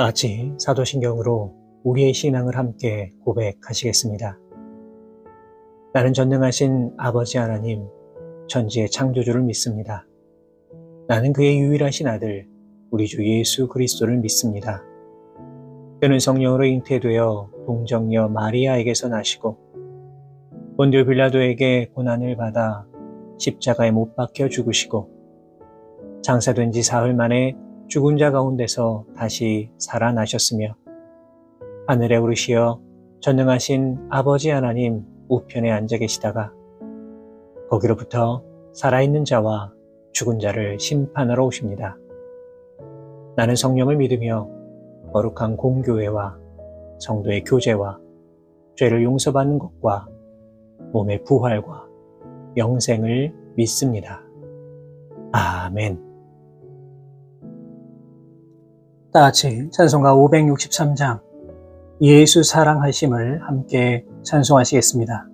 다 같이 사도신경으로 우리의 신앙을 함께 고백하시겠습니다. 나는 전능하신 아버지 하나님, 천지의 창조주를 믿습니다. 나는 그의 유일하신 아들, 우리 주 예수 그리스도를 믿습니다. 그는 성령으로 잉태되어 동정녀 마리아에게서 나시고 본디오 빌라도에게 고난을 받아 십자가에 못 박혀 죽으시고 장사된 지 사흘 만에 죽은 자 가운데서 다시 살아나셨으며 하늘에 오르시어 전능하신 아버지 하나님 우편에 앉아 계시다가 거기로부터 살아있는 자와 죽은 자를 심판하러 오십니다. 나는 성령을 믿으며 거룩한 공교회와 성도의 교제와 죄를 용서받는 것과 몸의 부활과 영생을 믿습니다. 아멘. 다 같이 찬송가 563장 예수 사랑하심을 함께 찬송하시겠습니다.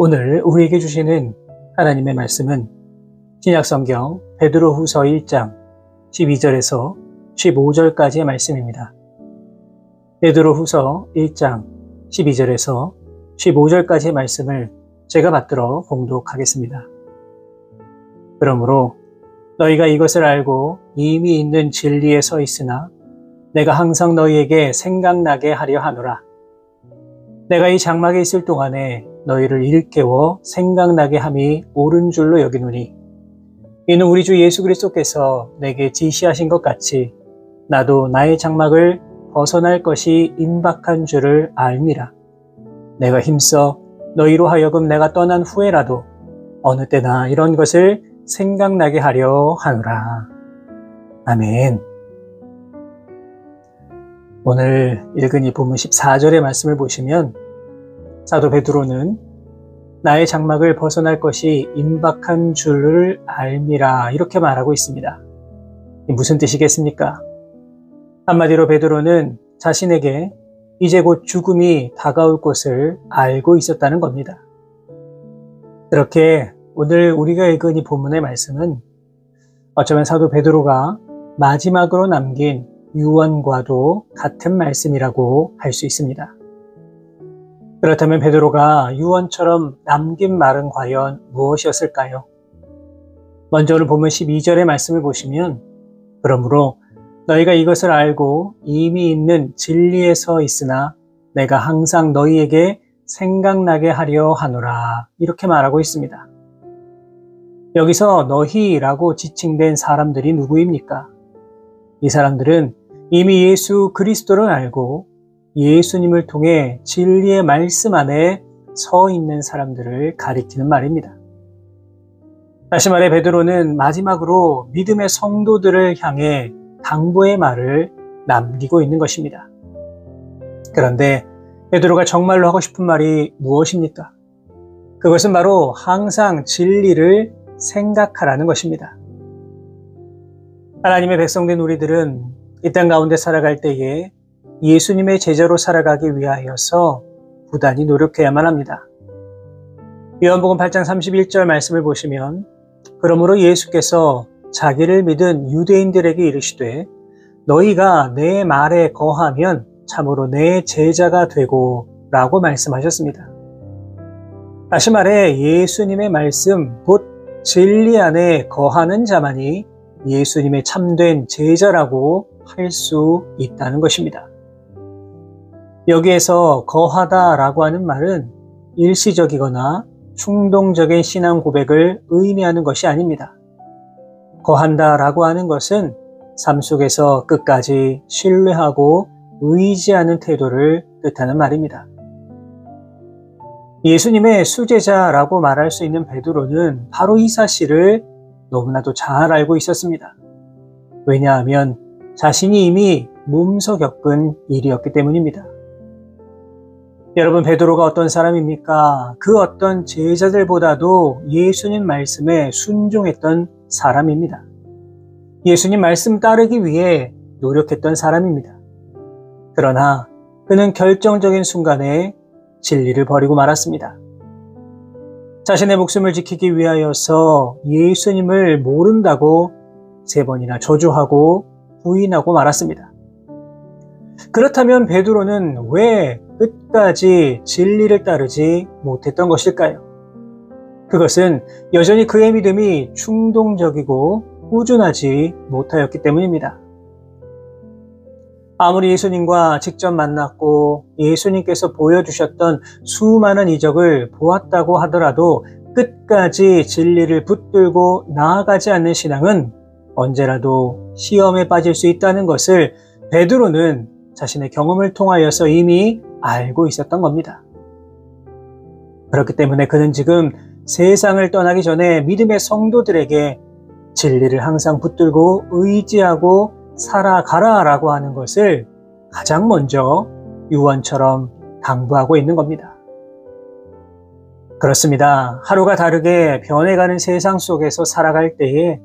오늘 우리에게 주시는 하나님의 말씀은 신약성경 베드로후서 1장 12절에서 15절까지의 말씀입니다. 베드로후서 1장 12절에서 15절까지의 말씀을 제가 받들어 봉독하겠습니다. 그러므로 너희가 이것을 알고 이미 있는 진리에 서 있으나 내가 항상 너희에게 생각나게 하려 하노라. 내가 이 장막에 있을 동안에 너희를 일깨워 생각나게 함이 옳은 줄로 여기노니 이는 우리 주 예수 그리스도께서 내게 지시하신 것 같이 나도 나의 장막을 벗어날 것이 임박한 줄을 알미라. 내가 힘써 너희로 하여금 내가 떠난 후에라도 어느 때나 이런 것을 생각나게 하려 하노라. 아멘. 오늘 읽은 이 본문 14절의 말씀을 보시면 사도 베드로는 나의 장막을 벗어날 것이 임박한 줄을 알미라 이렇게 말하고 있습니다. 무슨 뜻이겠습니까? 한마디로 베드로는 자신에게 이제 곧 죽음이 다가올 것을 알고 있었다는 겁니다. 그렇게 오늘 우리가 읽은 이 본문의 말씀은 어쩌면 사도 베드로가 마지막으로 남긴 유언과도 같은 말씀이라고 할 수 있습니다. 그렇다면 베드로가 유언처럼 남긴 말은 과연 무엇이었을까요? 먼저 오늘 본문 12절의 말씀을 보시면 그러므로 너희가 이것을 알고 이미 있는 진리에 서 있으나 내가 항상 너희에게 생각나게 하려 하노라 이렇게 말하고 있습니다. 여기서 너희라고 지칭된 사람들이 누구입니까? 이 사람들은 이미 예수 그리스도를 알고 예수님을 통해 진리의 말씀 안에 서 있는 사람들을 가리키는 말입니다. 다시 말해 베드로는 마지막으로 믿음의 성도들을 향해 당부의 말을 남기고 있는 것입니다. 그런데 베드로가 정말로 하고 싶은 말이 무엇입니까? 그것은 바로 항상 진리를 생각하라는 것입니다. 하나님의 백성된 우리들은 이 땅 가운데 살아갈 때에 예수님의 제자로 살아가기 위하여서 부단히 노력해야만 합니다. 요한복음 8장 31절 말씀을 보시면 그러므로 예수께서 자기를 믿은 유대인들에게 이르시되 너희가 내 말에 거하면 참으로 내 제자가 되고 라고 말씀하셨습니다. 다시 말해 예수님의 말씀 곧 진리 안에 거하는 자만이 예수님의 참된 제자라고 할 수 있다는 것입니다. 여기에서 거하다라고 하는 말은 일시적이거나 충동적인 신앙 고백을 의미하는 것이 아닙니다. 거한다라고 하는 것은 삶 속에서 끝까지 신뢰하고 의지하는 태도를 뜻하는 말입니다. 예수님의 수제자라고 말할 수 있는 베드로는 바로 이 사실을 너무나도 잘 알고 있었습니다. 왜냐하면 자신이 이미 몸소 겪은 일이었기 때문입니다. 여러분, 베드로가 어떤 사람입니까? 그 어떤 제자들보다도 예수님 말씀에 순종했던 사람입니다. 예수님 말씀 따르기 위해 노력했던 사람입니다. 그러나 그는 결정적인 순간에 진리를 버리고 말았습니다. 자신의 목숨을 지키기 위하여서 예수님을 모른다고 3번이나 저주하고 부인하고 말았습니다. 그렇다면 베드로는 왜 끝까지 진리를 따르지 못했던 것일까요? 그것은 여전히 그의 믿음이 충동적이고 꾸준하지 못하였기 때문입니다. 아무리 예수님과 직접 만났고 예수님께서 보여주셨던 수많은 이적을 보았다고 하더라도 끝까지 진리를 붙들고 나아가지 않는 신앙은 언제라도 시험에 빠질 수 있다는 것을 베드로는 자신의 경험을 통하여서 이미 알고 있었던 겁니다. 그렇기 때문에 그는 지금 세상을 떠나기 전에 믿음의 성도들에게 진리를 항상 붙들고 의지하고 살아가라 라고 하는 것을 가장 먼저 유언처럼 당부하고 있는 겁니다. 그렇습니다. 하루가 다르게 변해가는 세상 속에서 살아갈 때에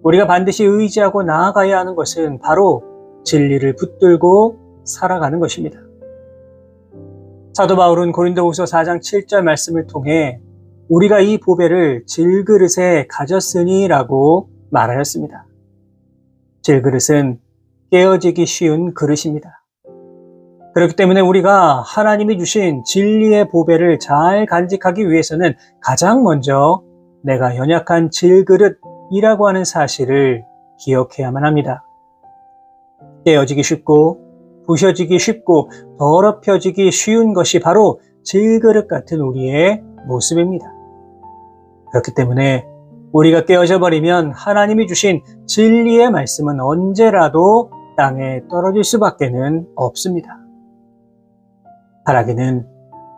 우리가 반드시 의지하고 나아가야 하는 것은 바로 진리를 붙들고 살아가는 것입니다. 사도 바울은 고린도후서 4장 7절 말씀을 통해 우리가 이 보배를 질그릇에 가졌으니 라고 말하였습니다. 질그릇은 깨어지기 쉬운 그릇입니다. 그렇기 때문에 우리가 하나님이 주신 진리의 보배를 잘 간직하기 위해서는 가장 먼저 내가 연약한 질그릇, 진리이라고 하는 사실을 기억해야만 합니다. 깨어지기 쉽고 부셔지기 쉽고 더럽혀지기 쉬운 것이 바로 질그릇 같은 우리의 모습입니다. 그렇기 때문에 우리가 깨어져 버리면 하나님이 주신 진리의 말씀은 언제라도 땅에 떨어질 수밖에는 없습니다. 바라기는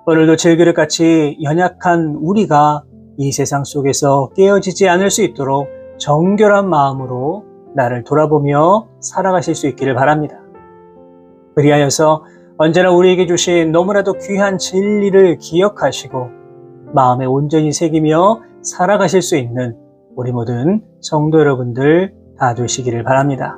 오늘도 질그릇같이 연약한 우리가 이 세상 속에서 깨어지지 않을 수 있도록 정결한 마음으로 나를 돌아보며 살아가실 수 있기를 바랍니다. 그리하여서 언제나 우리에게 주신 너무나도 귀한 진리를 기억하시고 마음에 온전히 새기며 살아가실 수 있는 우리 모든 성도 여러분들 다 되시기를 바랍니다.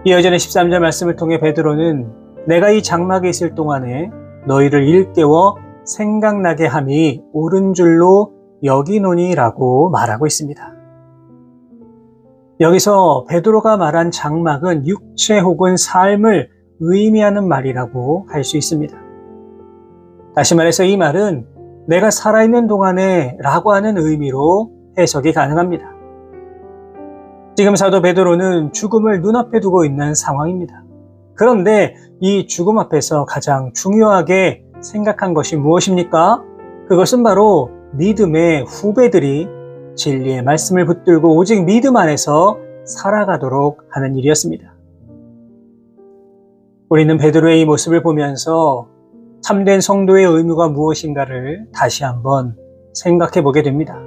이어지는 13절 말씀을 통해 베드로는 내가 이 장막에 있을 동안에 너희를 일깨워 생각나게 함이 옳은 줄로 여기노니라고 말하고 있습니다. 여기서 베드로가 말한 장막은 육체 혹은 삶을 의미하는 말이라고 할 수 있습니다. 다시 말해서 이 말은 내가 살아있는 동안에 라고 하는 의미로 해석이 가능합니다. 지금 사도 베드로는 죽음을 눈앞에 두고 있는 상황입니다. 그런데 이 죽음 앞에서 가장 중요하게 생각한 것이 무엇입니까? 그것은 바로 믿음의 후배들이 진리의 말씀을 붙들고 오직 믿음 안에서 살아가도록 하는 일이었습니다. 우리는 베드로의 이 모습을 보면서 참된 성도의 의무가 무엇인가를 다시 한번 생각해 보게 됩니다.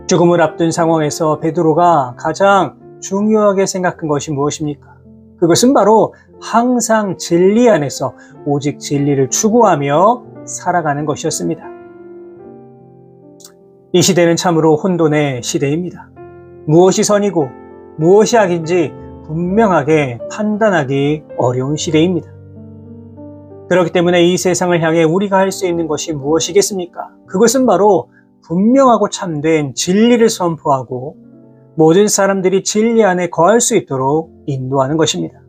죽음을 앞둔 상황에서 베드로가 가장 중요하게 생각한 것이 무엇입니까? 그것은 바로 항상 진리 안에서 오직 진리를 추구하며 살아가는 것이었습니다. 이 시대는 참으로 혼돈의 시대입니다. 무엇이 선이고 무엇이 악인지 분명하게 판단하기 어려운 시대입니다. 그렇기 때문에 이 세상을 향해 우리가 할 수 있는 것이 무엇이겠습니까? 그것은 바로 분명하고 참된 진리를 선포하고 모든 사람들이 진리 안에 거할 수 있도록 인도하는 것입니다.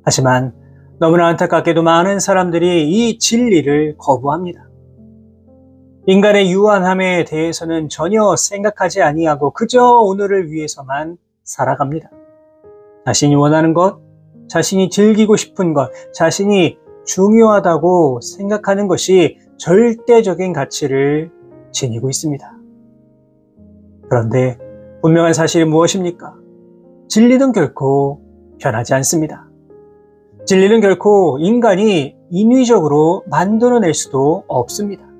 하지만 너무나 안타깝게도 많은 사람들이 이 진리를 거부합니다. 인간의 유한함에 대해서는 전혀 생각하지 아니하고 그저 오늘을 위해서만 살아갑니다. 자신이 원하는 것, 자신이 즐기고 싶은 것, 자신이 중요하다고 생각하는 것이 절대적인 가치를 지니고 있습니다. 그런데 분명한 사실이 무엇입니까? 진리는 결코 변하지 않습니다. 진리는 결코 인간이 인위적으로 만들어낼 수도 없습니다.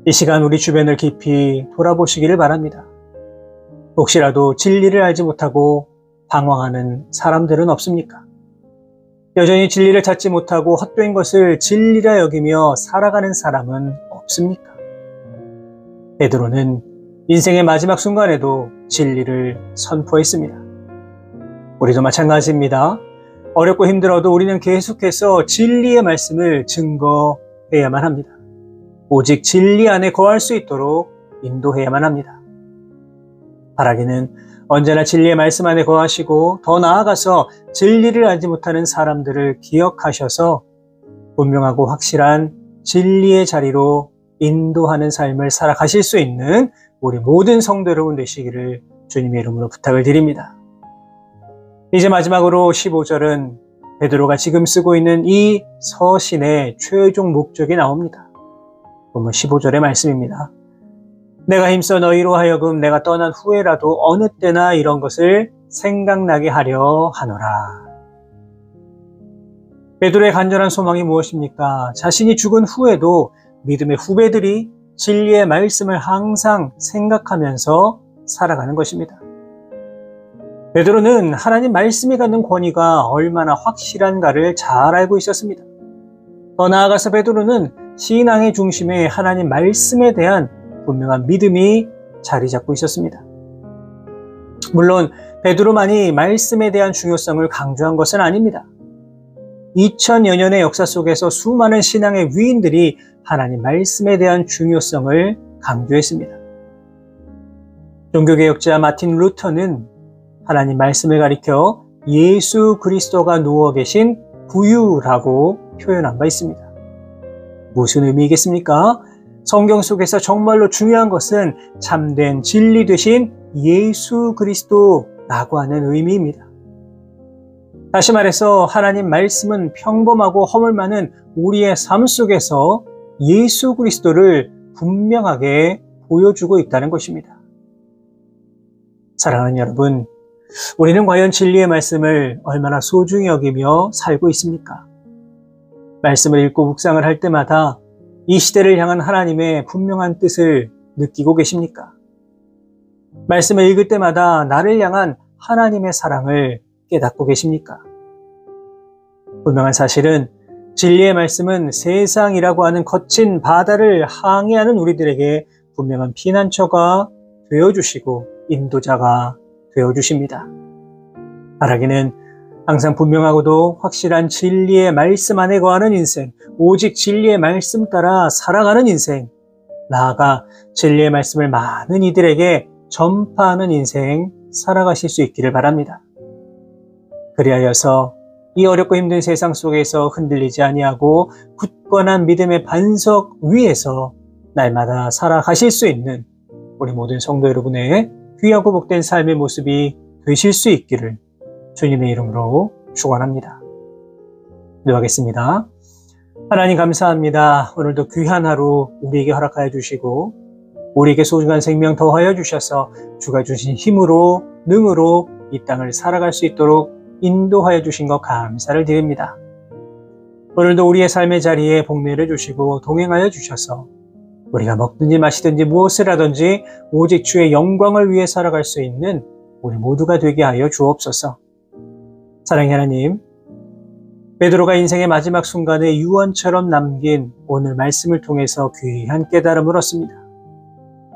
이 시간 우리 주변을 깊이 돌아보시기를 바랍니다. 혹시라도 진리를 알지 못하고 방황하는 사람들은 없습니까? 여전히 진리를 찾지 못하고 헛된 것을 진리라 여기며 살아가는 사람은 없습니까? 베드로는 인생의 마지막 순간에도 진리를 선포했습니다. 우리도 마찬가지입니다. 어렵고 힘들어도 우리는 계속해서 진리의 말씀을 증거해야만 합니다. 오직 진리 안에 거할 수 있도록 인도해야만 합니다. 바라기는 언제나 진리의 말씀 안에 거하시고 더 나아가서 진리를 알지 못하는 사람들을 기억하셔서 분명하고 확실한 진리의 자리로 인도하는 삶을 살아가실 수 있는 우리 모든 성도 여러분 되시기를 주님의 이름으로 부탁을 드립니다. 이제 마지막으로 15절은 베드로가 지금 쓰고 있는 이 서신의 최종 목적이 나옵니다. 보면 15절의 말씀입니다. 내가 힘써 너희로 하여금 내가 떠난 후에라도 어느 때나 이런 것을 생각나게 하려 하노라. 베드로의 간절한 소망이 무엇입니까? 자신이 죽은 후에도 믿음의 후배들이 진리의 말씀을 항상 생각하면서 살아가는 것입니다. 베드로는 하나님 말씀이 갖는 권위가 얼마나 확실한가를 잘 알고 있었습니다. 더 나아가서 베드로는 신앙의 중심에 하나님 말씀에 대한 분명한 믿음이 자리 잡고 있었습니다. 물론 베드로만이 말씀에 대한 중요성을 강조한 것은 아닙니다. 2000여 년의 역사 속에서 수많은 신앙의 위인들이 하나님 말씀에 대한 중요성을 강조했습니다. 종교개혁자 마틴 루터는 하나님 말씀을 가리켜 예수 그리스도가 누워 계신 구유라고 표현한 바 있습니다. 무슨 의미이겠습니까? 성경 속에서 정말로 중요한 것은 참된 진리 되신 예수 그리스도라고 하는 의미입니다. 다시 말해서 하나님 말씀은 평범하고 허물 많은 우리의 삶 속에서 예수 그리스도를 분명하게 보여주고 있다는 것입니다. 사랑하는 여러분, 우리는 과연 진리의 말씀을 얼마나 소중히 여기며 살고 있습니까? 말씀을 읽고 묵상을 할 때마다 이 시대를 향한 하나님의 분명한 뜻을 느끼고 계십니까? 말씀을 읽을 때마다 나를 향한 하나님의 사랑을 깨닫고 계십니까? 분명한 사실은 진리의 말씀은 세상이라고 하는 거친 바다를 항해하는 우리들에게 분명한 피난처가 되어주시고 인도자가 되어주십니다. 바라기는 항상 분명하고도 확실한 진리의 말씀 안에 거하는 인생, 오직 진리의 말씀 따라 살아가는 인생, 나아가 진리의 말씀을 많은 이들에게 전파하는 인생 살아가실 수 있기를 바랍니다. 그리하여서 이 어렵고 힘든 세상 속에서 흔들리지 아니하고 굳건한 믿음의 반석 위에서 날마다 살아가실 수 있는 우리 모든 성도 여러분의 귀하고 복된 삶의 모습이 되실 수 있기를 주님의 이름으로 축원합니다. 기도하겠습니다. 하나님 감사합니다. 오늘도 귀한 하루 우리에게 허락하여 주시고 우리에게 소중한 생명 더하여 주셔서 주가 주신 힘으로 능으로 이 땅을 살아갈 수 있도록 인도하여 주신 것 감사를 드립니다. 오늘도 우리의 삶의 자리에 복내를 주시고 동행하여 주셔서 우리가 먹든지 마시든지 무엇을 하든지 오직 주의 영광을 위해 살아갈 수 있는 우리 모두가 되게 하여 주옵소서. 사랑의 하나님, 베드로가 인생의 마지막 순간에 유언처럼 남긴 오늘 말씀을 통해서 귀한 깨달음을 얻습니다.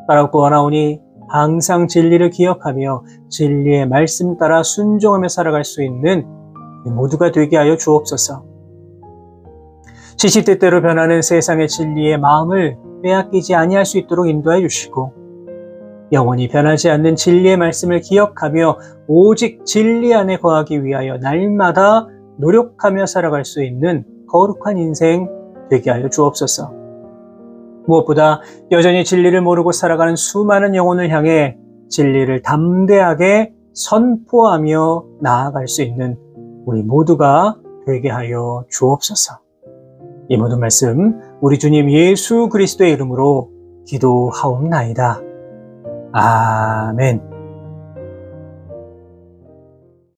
바라고 원하오니 항상 진리를 기억하며 진리의 말씀 따라 순종하며 살아갈 수 있는 모두가 되게 하여 주옵소서. 시시때때로 변하는 세상의 진리의 마음을 빼앗기지 아니할 수 있도록 인도해 주시고 영원히 변하지 않는 진리의 말씀을 기억하며 오직 진리 안에 거하기 위하여 날마다 노력하며 살아갈 수 있는 거룩한 인생 되게 하여 주옵소서. 무엇보다 여전히 진리를 모르고 살아가는 수많은 영혼을 향해 진리를 담대하게 선포하며 나아갈 수 있는 우리 모두가 되게 하여 주옵소서. 이 모든 말씀 우리 주님 예수 그리스도의 이름으로 기도하옵나이다. 아멘.